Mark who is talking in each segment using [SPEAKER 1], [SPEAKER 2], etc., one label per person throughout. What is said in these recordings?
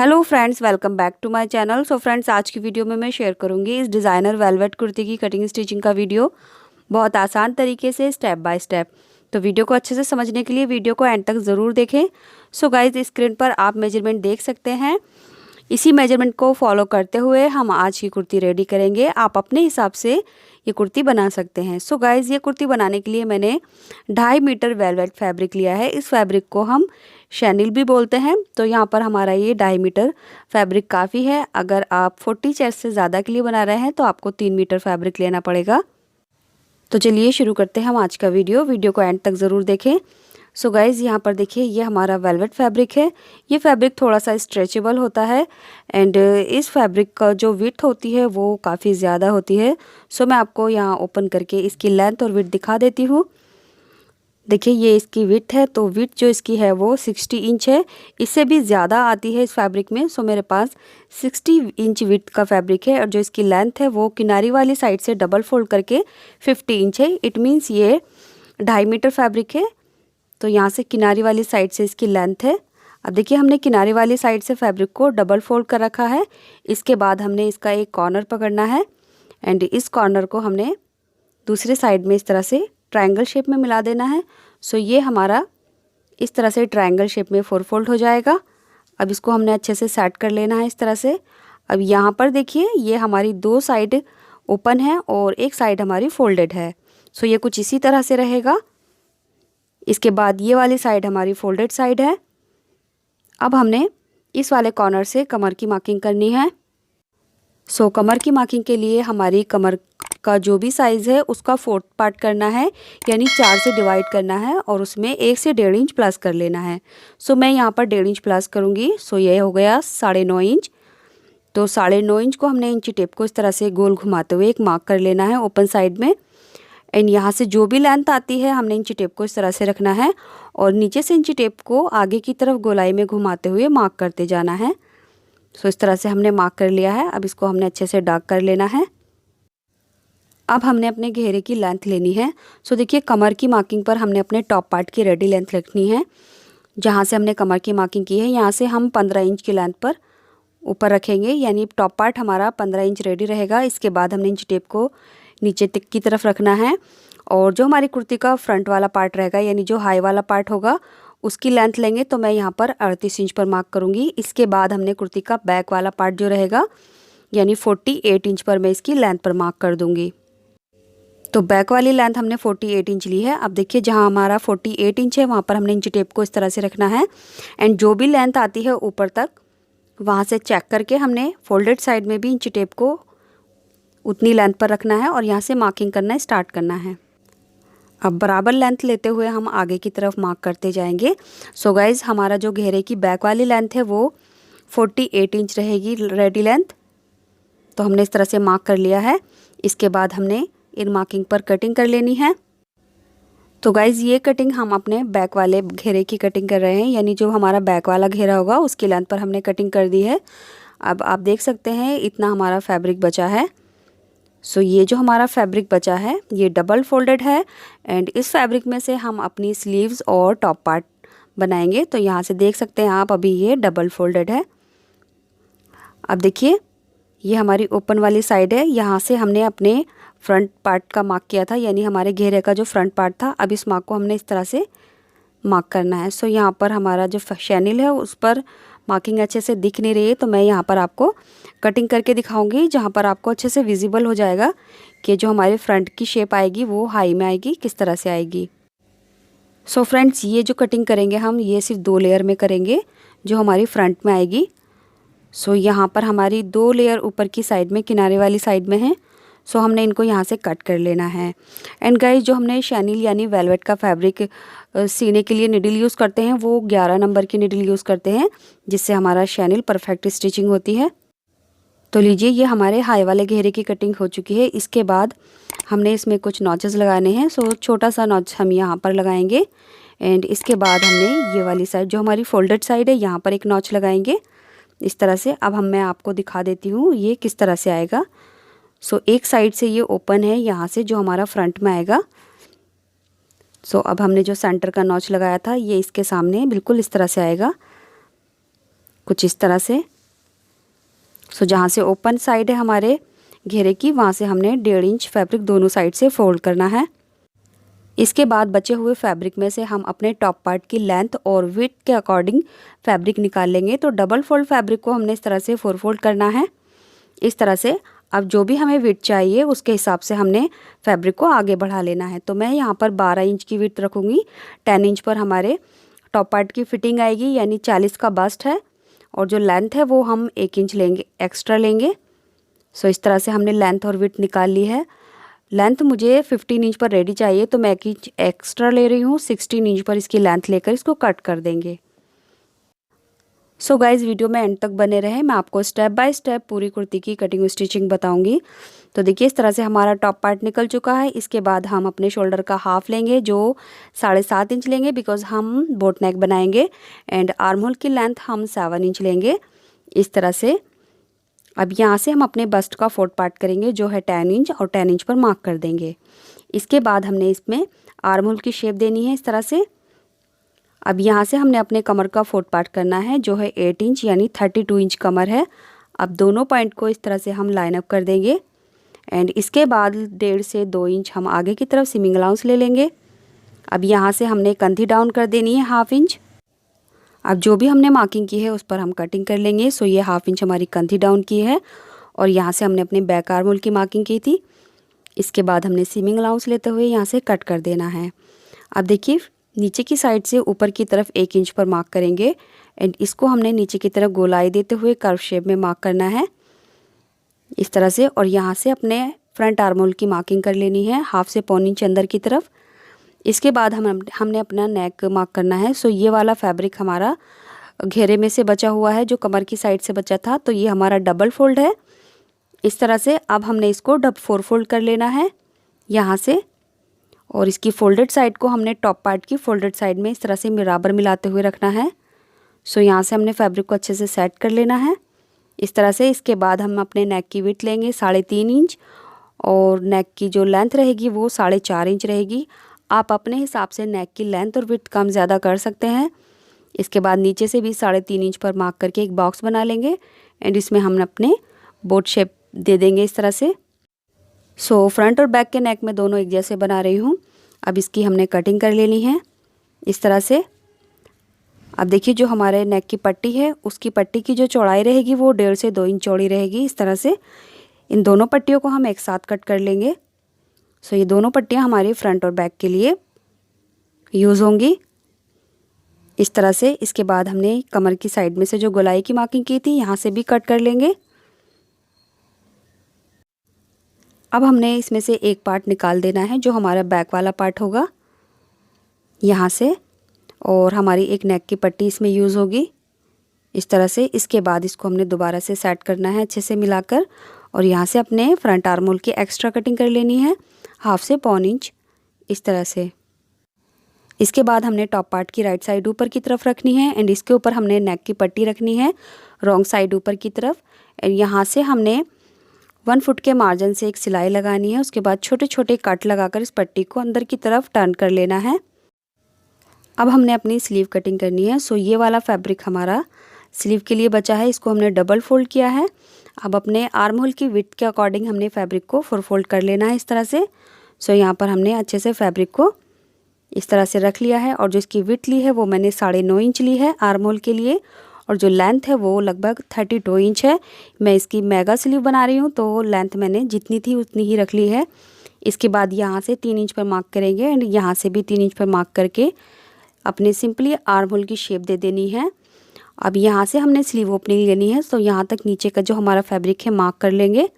[SPEAKER 1] Hello friends, welcome back to my channel. So friends, आज की video में मैं शेयर करूंगी इस डिज़ाइनर वेलवेट कुर्ती की कटिंग स्टिचिंग का वीडियो, बहुत आसान तरीके से स्टेप बाय स्टेप। तो वीडियो को अच्छे से समझने के लिए वीडियो को एंड तक ज़रूर देखें। सो गाइज, स्क्रीन पर आप मेजरमेंट देख सकते हैं। इसी मेजरमेंट को फॉलो करते हुए हम आज की कुर्ती रेडी करेंगे। आप अपने हिसाब से ये कुर्ती बना सकते हैं। सो गाइज़, ये कुर्ती बनाने के लिए मैंने 2.5 मीटर वेलवेट फैब्रिक लिया है। इस फैब्रिक को हम शैनिल भी बोलते हैं। तो यहाँ पर हमारा ये 2.5 मीटर फैब्रिक काफ़ी है। अगर आप 40 चेस्ट से ज़्यादा के लिए बना रहे हैं तो आपको 3 मीटर फैब्रिक लेना पड़ेगा। तो चलिए शुरू करते हैं हम आज का वीडियो को एंड तक ज़रूर देखें। सो गाइज़, यहाँ पर देखिए, ये हमारा वेलवेट फैब्रिक है। ये फैब्रिक थोड़ा सा स्ट्रेचेबल होता है एंड इस फैब्रिक का जो विड्थ होती है वो काफ़ी ज़्यादा होती है। सो मैं आपको यहाँ ओपन करके इसकी लेंथ और विड्थ दिखा देती हूँ। देखिए, ये इसकी विड्थ है, तो विड्थ जो इसकी है वो 60 इंच है। इससे भी ज़्यादा आती है इस फैब्रिक में। सो मेरे पास 60 इंच विड्थ का फैब्रिक है और जो इसकी लेंथ है वो किनारी वाली साइड से डबल फोल्ड करके 50 इंच है। इट मीन्स ये 2.5 मीटर फैब्रिक है। तो यहाँ से किनारी वाली साइड से इसकी लेंथ है। अब देखिए, हमने किनारी वाली साइड से फैब्रिक को डबल फोल्ड कर रखा है। इसके बाद हमने इसका एक कॉर्नर पकड़ना है एंड इस कॉर्नर को हमने दूसरे साइड में इस तरह से ट्रायंगल शेप में मिला देना है। सो ये हमारा इस तरह से ट्रायंगल शेप में 4 फोल्ड हो जाएगा। अब इसको हमने अच्छे से सेट कर लेना है इस तरह से। अब यहाँ पर देखिए, ये हमारी 2 साइड ओपन है और एक साइड हमारी फोल्डेड है। सो ये कुछ इसी तरह से रहेगा। इसके बाद ये वाली साइड हमारी फोल्डेड साइड है। अब हमने इस वाले कॉर्नर से कमर की मार्किंग करनी है। सो कमर की मार्किंग के लिए हमारी कमर का जो भी साइज़ है उसका 4th पार्ट करना है, यानी 4 से डिवाइड करना है और उसमें 1 से 1.5 इंच प्लस कर लेना है। सो मैं यहाँ पर 1.5 इंच प्लस करूँगी। सो ये हो गया 9.5 इंच। तो 9.5 इंच को हमने इंची टेप को इस तरह से गोल घुमाते हुए एक मार्क कर लेना है ओपन साइड में। एंड यहाँ से जो भी लेंथ आती है हमने इंची टेप को इस तरह से रखना है और नीचे से इंची टेप को आगे की तरफ गोलाई में घुमाते हुए मार्क करते जाना है। सो इस तरह से हमने मार्क कर लिया है। अब इसको हमने अच्छे से डार्क कर लेना है। अब हमने अपने घेरे की लेंथ लेनी है। सो देखिए, कमर की मार्किंग पर हमने अपने टॉप पार्ट की रेडी लेंथ रखनी है। जहाँ से हमने कमर की मार्किंग की है यहाँ से हम 15 इंच की लेंथ पर ऊपर रखेंगे, यानी टॉप पार्ट हमारा 15 इंच रेडी रहेगा। इसके बाद हमने इंच टेप को नीचे तक की तरफ रखना है और जो हमारी कुर्ती का फ्रंट वाला पार्ट रहेगा, यानी जो हाई वाला पार्ट होगा, उसकी लेंथ लेंगे। तो मैं यहाँ पर 38 इंच पर मार्क करूँगी। इसके बाद हमने कुर्ती का बैक वाला पार्ट जो रहेगा, यानी 48 इंच पर मैं इसकी लेंथ पर मार्क कर दूँगी। तो बैक वाली लेंथ हमने 48 इंच ली है। अब देखिए, जहाँ हमारा 48 इंच है वहाँ पर हमने इंच टेप को इस तरह से रखना है एंड जो भी लेंथ आती है ऊपर तक, वहाँ से चेक करके हमने फोल्डेड साइड में भी इंच टेप को उतनी लेंथ पर रखना है और यहाँ से मार्किंग करना स्टार्ट करना है। अब बराबर लेंथ लेते हुए हम आगे की तरफ मार्क करते जाएंगे। सो गाइज़, हमारा जो घेरे की बैक वाली लेंथ है वो 48 इंच रहेगी रेडी लेंथ। तो हमने इस तरह से मार्क कर लिया है। इसके बाद हमने इन मार्किंग पर कटिंग कर लेनी है। तो गाइज़, ये कटिंग हम अपने बैक वाले घेरे की कटिंग कर रहे हैं, यानी जो हमारा बैक वाला घेरा होगा उसकी लेंथ पर हमने कटिंग कर दी है। अब आप देख सकते हैं इतना हमारा फैब्रिक बचा है। सो ये जो हमारा फैब्रिक बचा है ये डबल फोल्डेड है एंड इस फैब्रिक में से हम अपनी स्लीव्स और टॉप पार्ट बनाएंगे। तो यहाँ से देख सकते हैं आप, अभी ये डबल फोल्डेड है। अब देखिए, ये हमारी ओपन वाली साइड है। यहाँ से हमने अपने फ्रंट पार्ट का मार्क किया था, यानी हमारे घेरे का जो फ्रंट पार्ट था। अब इस मार्क को हमने इस तरह से मार्क करना है। सो यहाँ पर हमारा जो शैनिल है उस पर मार्किंग अच्छे से दिख नहीं रही है, तो मैं यहाँ पर आपको कटिंग करके दिखाऊंगी, जहाँ पर आपको अच्छे से विजिबल हो जाएगा कि जो हमारे फ्रंट की शेप आएगी वो हाई में आएगी, किस तरह से आएगी। सो फ्रेंड्स, ये जो कटिंग करेंगे हम, ये सिर्फ 2 लेयर में करेंगे जो हमारी फ्रंट में आएगी। सो यहाँ पर हमारी 2 लेयर ऊपर की साइड में, किनारे वाली साइड में है। सो हमने इनको यहाँ से कट कर लेना है। एंड गाइस, जो हमने शैनिल यानी वेलवेट का फैब्रिक सीने के लिए निडल यूज़ करते हैं वो 11 नंबर की निडल यूज़ करते हैं, जिससे हमारा शैनिल परफेक्ट स्टिचिंग होती है। तो लीजिए, ये हमारे हाई वाले घेरे की कटिंग हो चुकी है। इसके बाद हमने इसमें कुछ नॉचेस लगाने हैं। सो छोटा सा नॉच हम यहाँ पर लगाएंगे एंड इसके बाद हमने ये वाली साइड, जो हमारी फोल्डेड साइड है, यहाँ पर एक नॉच लगाएंगे इस तरह से। अब मैं आपको दिखा देती हूँ ये किस तरह से आएगा। सो एक साइड से ये ओपन है, यहाँ से जो हमारा फ्रंट में आएगा। सो अब हमने जो सेंटर का नॉच लगाया था ये इसके सामने बिल्कुल इस तरह से आएगा। कुछ इस तरह से। सो जहाँ से ओपन साइड है हमारे घेरे की, वहाँ से हमने 1.5 इंच फैब्रिक दोनों साइड से फोल्ड करना है। इसके बाद बचे हुए फैब्रिक में से हम अपने टॉप पार्ट की लेंथ और विड्थ के अकॉर्डिंग फैब्रिक निकाल लेंगे। तो डबल फोल्ड फैब्रिक को हमने इस तरह से 4 फोल्ड करना है, इस तरह से। अब जो भी हमें विड्थ चाहिए उसके हिसाब से हमने फैब्रिक को आगे बढ़ा लेना है। तो मैं यहाँ पर 12 इंच की विड्थ रखूँगी। 10 इंच पर हमारे टॉप पार्ट की फिटिंग आएगी, यानी 40 का बस्ट है, और जो लेंथ है वो हम 1 इंच लेंगे, एक्स्ट्रा लेंगे। सो इस तरह से हमने लेंथ और विड्थ निकाल ली है। लेंथ मुझे 15 इंच पर रेडी चाहिए, तो मैं 1 इंच एक्स्ट्रा ले रही हूँ। 16 इंच पर इसकी लेंथ लेकर इसको कट कर देंगे। सो गाइज़, वीडियो में एंड तक बने रहे, मैं आपको स्टेप बाय स्टेप पूरी कुर्ती की कटिंग स्टिचिंग बताऊंगी। तो देखिए, इस तरह से हमारा टॉप पार्ट निकल चुका है। इसके बाद हम अपने शोल्डर का हाफ लेंगे, जो 7.5 इंच लेंगे, बिकॉज हम बोट नेक बनाएंगे। एंड आर्म होल की लेंथ हम 7 इंच लेंगे, इस तरह से। अब यहाँ से हम अपने बस्ट का 4th पार्ट करेंगे, जो है 10 इंच, और 10 इंच पर मार्क कर देंगे। इसके बाद हमने इसमें आर्म होल की शेप देनी है, इस तरह से। अब यहाँ से हमने अपने कमर का 4th पार्ट करना है, जो है 8 इंच, यानी 32 इंच कमर है। अब दोनों पॉइंट को इस तरह से हम लाइन अप कर देंगे। एंड इसके बाद 1.5 से 2 इंच हम आगे की तरफ सीमिंग अलाउंस ले लेंगे। अब यहाँ से हमने कंधी डाउन कर देनी है 1/2 इंच। अब जो भी हमने मार्किंग की है उस पर हम कटिंग कर लेंगे। सो ये 1/2 इंच हमारी कंधी डाउन की है, और यहाँ से हमने अपने बैक आर्म होल की मार्किंग की थी। इसके बाद हमने सीमिंग अलाउंस लेते हुए यहाँ से कट कर देना है। अब देखिए, नीचे की साइड से ऊपर की तरफ 1 इंच पर मार्क करेंगे, एंड इसको हमने नीचे की तरफ गोलाई देते हुए कर्व शेप में मार्क करना है, इस तरह से। और यहाँ से अपने फ्रंट आर्म होल की मार्किंग कर लेनी है 1/2 से 1.25 इंच अंदर की तरफ। इसके बाद हमने अपना नेक मार्क करना है। सो ये वाला फैब्रिक हमारा घेरे में से बचा हुआ है, जो कमर की साइड से बचा था, तो ये हमारा डबल फोल्ड है, इस तरह से। अब हमने इसको 4 फोल्ड कर लेना है यहाँ से, और इसकी फोल्डेड साइड को हमने टॉप पार्ट की फोल्डेड साइड में इस तरह से बराबर मिलाते हुए रखना है। सो यहाँ से हमने फैब्रिक को अच्छे से सेट कर लेना है, इस तरह से। इसके बाद हम अपने नेक की विड्थ लेंगे 3.5 इंच, और नेक की जो लेंथ रहेगी वो 4.5 इंच रहेगी। आप अपने हिसाब से नेक की लेंथ और विड्थ कम ज़्यादा कर सकते हैं। इसके बाद नीचे से भी 3.5 इंच पर मार्क करके एक बॉक्स बना लेंगे, एंड इसमें हम अपने बोट शेप दे देंगे, इस तरह से। सो फ्रंट और बैक के नेक में दोनों एक जैसे बना रही हूँ। अब इसकी हमने कटिंग कर लेनी है, इस तरह से। अब देखिए, जो हमारे नेक की पट्टी है उसकी पट्टी की जो चौड़ाई रहेगी वो 1.5 से 2 इंच चौड़ी रहेगी, इस तरह से। इन दोनों पट्टियों को हम एक साथ कट कर लेंगे। सो ये दोनों पट्टियाँ हमारी फ्रंट और बैक के लिए यूज़ होंगी, इस तरह से। इसके बाद हमने कमर की साइड में से जो गोलाई की मार्किंग की थी, यहाँ से भी कट कर लेंगे। अब हमने इसमें से एक पार्ट निकाल देना है, जो हमारा बैक वाला पार्ट होगा, यहाँ से। और हमारी एक नेक की पट्टी इसमें यूज़ होगी, इस तरह से। इसके बाद इसको हमने दोबारा से सेट करना है अच्छे से मिलाकर, और यहाँ से अपने फ्रंट आर्म होल की एक्स्ट्रा कटिंग कर लेनी है 1/2 से 1.25 इंच, इस तरह से। इसके बाद हमने टॉप पार्ट की राइट साइड ऊपर की तरफ रखनी है, एंड इसके ऊपर हमने नेक की पट्टी रखनी है रॉन्ग साइड ऊपर की तरफ। एंड यहाँ से हमने 1 फुट के मार्जिन से एक सिलाई लगानी है। उसके बाद छोटे छोटे कट लगाकर इस पट्टी को अंदर की तरफ टर्न कर लेना है। अब हमने अपनी स्लीव कटिंग करनी है। सो ये वाला फैब्रिक हमारा स्लीव के लिए बचा है, इसको हमने डबल फोल्ड किया है। अब अपने आर्म होल की विड्थ के अकॉर्डिंग हमने फैब्रिक को 4 फोल्ड कर लेना है, इस तरह से। सो यहाँ पर हमने अच्छे से फैब्रिक को इस तरह से रख लिया है, और जो इसकी विड्थ ली है वो मैंने 9.5 इंच ली है आर्म होल के लिए, और जो लेंथ है वो लगभग 32 इंच है। मैं इसकी मेगा स्लीव बना रही हूँ, तो लेंथ मैंने जितनी थी उतनी ही रख ली है। इसके बाद यहाँ से 3 इंच पर मार्क करेंगे, एंड यहाँ से भी 3 इंच पर मार्क करके अपने सिंपली आर्म होल की शेप दे देनी है। अब यहाँ से हमने स्लीव ओपनिंग लेनी है, तो यहाँ तक नीचे का जो हमारा फैब्रिक है मार्क कर लेंगे।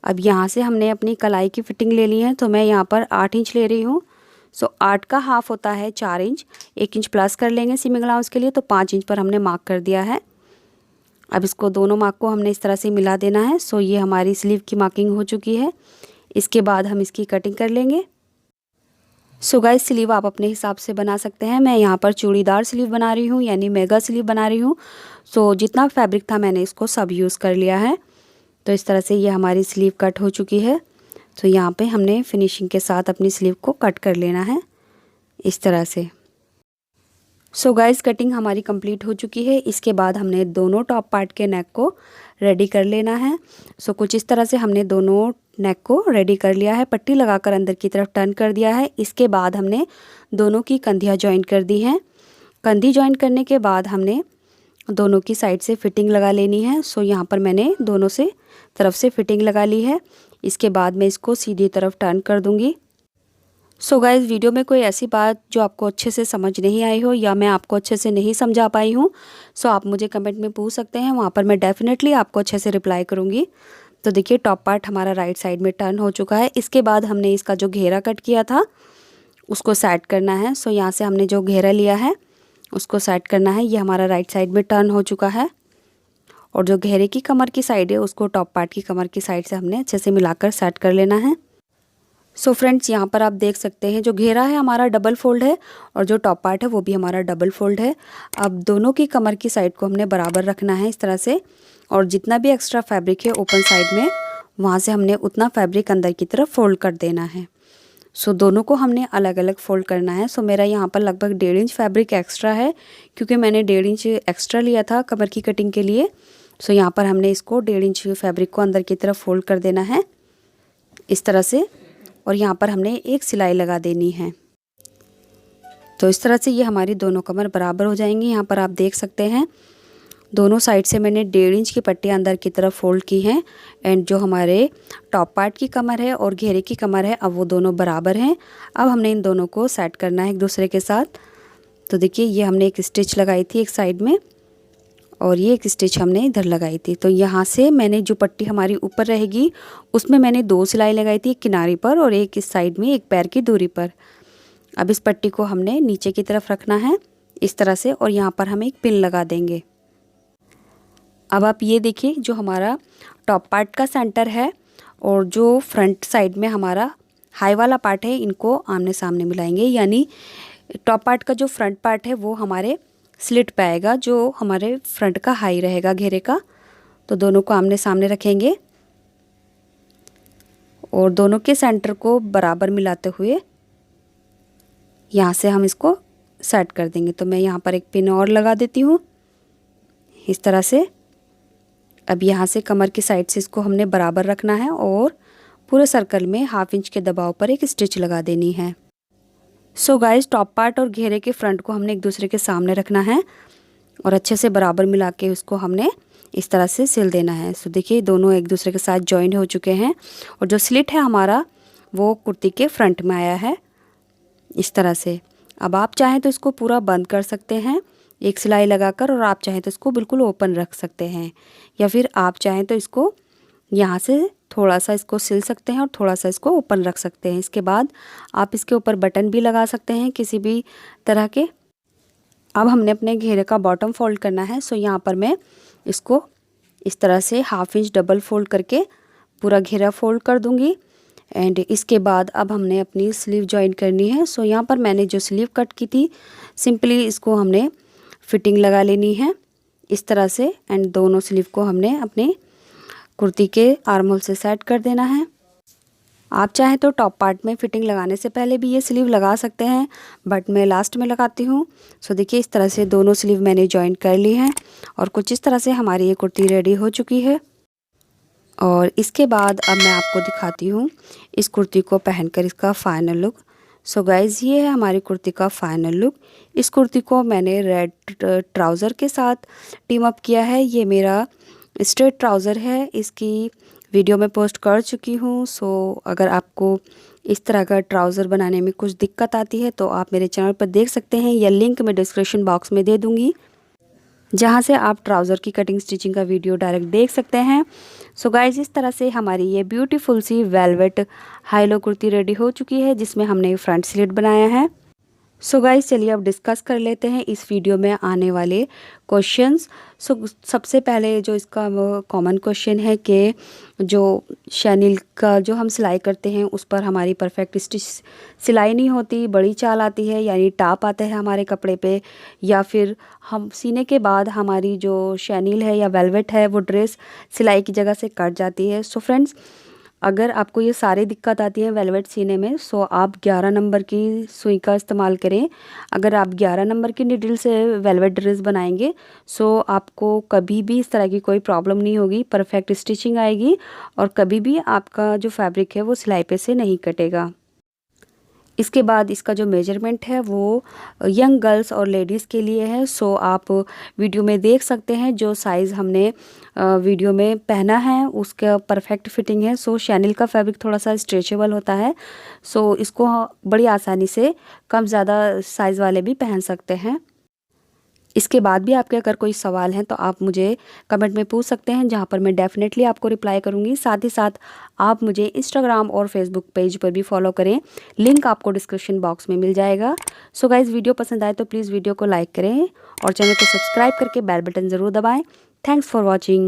[SPEAKER 1] अब यहाँ से हमने अपनी कलाई की फिटिंग लेनी है, तो मैं यहाँ पर 8 इंच ले रही हूँ। सो 8 का हाफ होता है 4 इंच, 1 इंच प्लस कर लेंगे सीमिंग अलाउंस के लिए, तो 5 इंच पर हमने मार्क कर दिया है। अब इसको दोनों मार्क को हमने इस तरह से मिला देना है। सो ये हमारी स्लीव की मार्किंग हो चुकी है। इसके बाद हम इसकी कटिंग कर लेंगे। सो गाइस, स्लीव आप अपने हिसाब से बना सकते हैं। मैं यहाँ पर चूड़ीदार स्लीव बना रही हूँ, यानी मेगा स्लीव बना रही हूँ। सो जितना फैब्रिक था मैंने इसको सब यूज़ कर लिया है। तो इस तरह से ये हमारी स्लीव कट हो चुकी है। तो यहाँ पे हमने फिनिशिंग के साथ अपनी स्लीव को कट कर लेना है, इस तरह से। सो गाइस कटिंग हमारी कंप्लीट हो चुकी है। इसके बाद हमने दोनों टॉप पार्ट के नेक को रेडी कर लेना है। सो कुछ इस तरह से हमने दोनों नेक को रेडी कर लिया है, पट्टी लगाकर अंदर की तरफ टर्न कर दिया है। इसके बाद हमने दोनों की कंधियाँ जॉइन कर दी हैं। कंधी जॉइन करने के बाद हमने दोनों की साइड से फिटिंग लगा लेनी है। सो यहाँ पर मैंने दोनों से तरफ से फिटिंग लगा ली है। इसके बाद मैं इसको सीधी तरफ टर्न कर दूँगी। सो गाइस वीडियो में कोई ऐसी बात जो आपको अच्छे से समझ नहीं आई हो या मैं आपको अच्छे से नहीं समझा पाई हूँ, सो आप मुझे कमेंट में पूछ सकते हैं, वहाँ पर मैं डेफिनेटली आपको अच्छे से रिप्लाई करूँगी। तो देखिए टॉप पार्ट हमारा राइट साइड में टर्न हो चुका है। इसके बाद हमने इसका जो घेरा कट किया था उसको सेट करना है। सो यहाँ से हमने जो घेरा लिया है उसको सेट करना है। ये हमारा राइट साइड में टर्न हो चुका है और जो घेरे की कमर की साइड है उसको टॉप पार्ट की कमर की साइड से हमने अच्छे से मिलाकर सेट कर लेना है। सो फ्रेंड्स यहाँ पर आप देख सकते हैं जो घेरा है हमारा डबल फोल्ड है और जो टॉप पार्ट है वो भी हमारा डबल फोल्ड है। अब दोनों की कमर की साइड को हमने बराबर रखना है इस तरह से, और जितना भी एक्स्ट्रा फैब्रिक है ओपन साइड में वहाँ से हमने उतना फैब्रिक अंदर की तरफ फोल्ड कर देना है। सो दोनों को हमने अलग अलग फोल्ड करना है। सो मेरा यहाँ पर लगभग 1.5 इंच फैब्रिक एक्स्ट्रा है क्योंकि मैंने 1.5 इंच एक्स्ट्रा लिया था कमर की कटिंग के लिए। सो यहाँ पर हमने इसको 1.5 इंच फैब्रिक को अंदर की तरफ फोल्ड कर देना है इस तरह से, और यहाँ पर हमने एक सिलाई लगा देनी है। तो इस तरह से ये हमारी दोनों कमर बराबर हो जाएंगी। यहाँ पर आप देख सकते हैं दोनों साइड से मैंने 1.5 इंच की पट्टी अंदर की तरफ फोल्ड की हैं एंड जो हमारे टॉप पार्ट की कमर है और घेरे की कमर है अब वो दोनों बराबर हैं। अब हमने इन दोनों को सेट करना है एक दूसरे के साथ। तो देखिए ये हमने एक स्टिच लगाई थी एक साइड में और ये एक स्टिच हमने इधर लगाई थी। तो यहाँ से मैंने जो पट्टी हमारी ऊपर रहेगी उसमें मैंने 2 सिलाई लगाई थी, एक किनारे पर और एक इस साइड में एक पैर की दूरी पर। अब इस पट्टी को हमने नीचे की तरफ रखना है इस तरह से और यहाँ पर हम एक पिन लगा देंगे। अब आप ये देखिए जो हमारा टॉप पार्ट का सेंटर है और जो फ्रंट साइड में हमारा हाई वाला पार्ट है इनको आमने सामने मिलाएंगे, यानी टॉप पार्ट का जो फ्रंट पार्ट है वो हमारे स्लिट पे आएगा, जो हमारे फ्रंट का हाई रहेगा घेरे का। तो दोनों को आमने सामने रखेंगे और दोनों के सेंटर को बराबर मिलाते हुए यहाँ से हम इसको सेट कर देंगे। तो मैं यहाँ पर एक पिन और लगा देती हूँ इस तरह से। अब यहाँ से कमर की साइड से इसको हमने बराबर रखना है और पूरे सर्कल में 1/2 इंच के दबाव पर एक स्टिच लगा देनी है। सो गाइस टॉप पार्ट और घेरे के फ्रंट को हमने एक दूसरे के सामने रखना है और अच्छे से बराबर मिला के उसको हमने इस तरह से सिल देना है। सो देखिए दोनों एक दूसरे के साथ जॉइन हो चुके हैं और जो स्लिट है हमारा वो कुर्ती के फ्रंट में आया है इस तरह से। अब आप चाहें तो इसको पूरा बंद कर सकते हैं एक सिलाई लगाकर, और आप चाहें तो इसको बिल्कुल ओपन रख सकते हैं, या फिर आप चाहें तो इसको यहाँ से थोड़ा सा इसको सिल सकते हैं और थोड़ा सा इसको ओपन रख सकते हैं। इसके बाद आप इसके ऊपर बटन भी लगा सकते हैं किसी भी तरह के। अब हमने अपने घेरे का बॉटम फोल्ड करना है। सो यहाँ पर मैं इसको इस तरह से 1/2 इंच डबल फोल्ड करके पूरा घेरा फोल्ड कर दूँगी एंड इसके बाद अब हमने अपनी स्लीव जॉइन करनी है। सो यहाँ पर मैंने जो स्लीव कट की थी सिंपली इसको हमने फिटिंग लगा लेनी है इस तरह से एंड दोनों स्लीव को हमने अपने कुर्ती के आर्म होल से सेट कर देना है। आप चाहें तो टॉप पार्ट में फिटिंग लगाने से पहले भी ये स्लीव लगा सकते हैं, बट मैं लास्ट में लगाती हूँ। सो देखिए इस तरह से दोनों स्लीव मैंने जॉइन कर ली हैं और कुछ इस तरह से हमारी ये कुर्ती रेडी हो चुकी है। और इसके बाद अब मैं आपको दिखाती हूँ इस कुर्ती को पहनकर इसका फाइनल लुक। सो गाइज़ ये है हमारी कुर्ती का फाइनल लुक। इस कुर्ती को मैंने रेड ट्राउज़र के साथ टीम अप किया है। ये मेरा स्ट्रेट ट्राउज़र है, इसकी वीडियो मैं पोस्ट कर चुकी हूँ। सो अगर आपको इस तरह का ट्राउज़र बनाने में कुछ दिक्कत आती है तो आप मेरे चैनल पर देख सकते हैं, यह लिंक मैं डिस्क्रिप्शन बॉक्स में दे दूँगी जहाँ से आप ट्राउज़र की कटिंग स्टिचिंग का वीडियो डायरेक्ट देख सकते हैं। सो गाइज इस तरह से हमारी ये ब्यूटीफुल सी velvet high low kurti ready हो चुकी है जिसमें हमने फ्रंट स्लिट बनाया है। सो गाइज चलिए अब डिस्कस कर लेते हैं इस वीडियो में आने वाले क्वेश्चंस। सो सबसे पहले जो इसका कॉमन क्वेश्चन है कि जो शैनिल का जो हम सिलाई करते हैं उस पर हमारी परफेक्ट स्टिच सिलाई नहीं होती, बड़ी चाल आती है, यानी टाप आता है हमारे कपड़े पे, या फिर हम सीने के बाद हमारी जो शैनिल है या वेलवेट है वो ड्रेस सिलाई की जगह से कट जाती है। सो फ्रेंड्स अगर आपको ये सारी दिक्कत आती है वेलवेट सीने में, सो आप 11 नंबर की सुई का इस्तेमाल करें। अगर आप 11 नंबर की नीडल से वेलवेट ड्रेस बनाएंगे, सो आपको कभी भी इस तरह की कोई प्रॉब्लम नहीं होगी, परफेक्ट स्टिचिंग आएगी और कभी भी आपका जो फैब्रिक है वो सिलाई पे से नहीं कटेगा। इसके बाद इसका जो मेजरमेंट है वो यंग गर्ल्स और लेडीज़ के लिए है। सो आप वीडियो में देख सकते हैं जो साइज़ हमने वीडियो में पहना है उसका परफेक्ट फिटिंग है। सो शैनिल का फैब्रिक थोड़ा सा स्ट्रेचेबल होता है, सो इसको बड़ी आसानी से कम ज़्यादा साइज़ वाले भी पहन सकते हैं। इसके बाद भी आपके अगर कोई सवाल हैं तो आप मुझे कमेंट में पूछ सकते हैं, जहाँ पर मैं डेफ़िनेटली आपको रिप्लाई करूँगी। साथ ही साथ आप मुझे इंस्टाग्राम और फेसबुक पेज पर भी फॉलो करें, लिंक आपको डिस्क्रिप्शन बॉक्स में मिल जाएगा। सो गाइज़, वीडियो पसंद आए तो प्लीज़ वीडियो को लाइक करें और चैनल को सब्सक्राइब करके बेल बटन ज़रूर दबाएँ। Thanks for watching.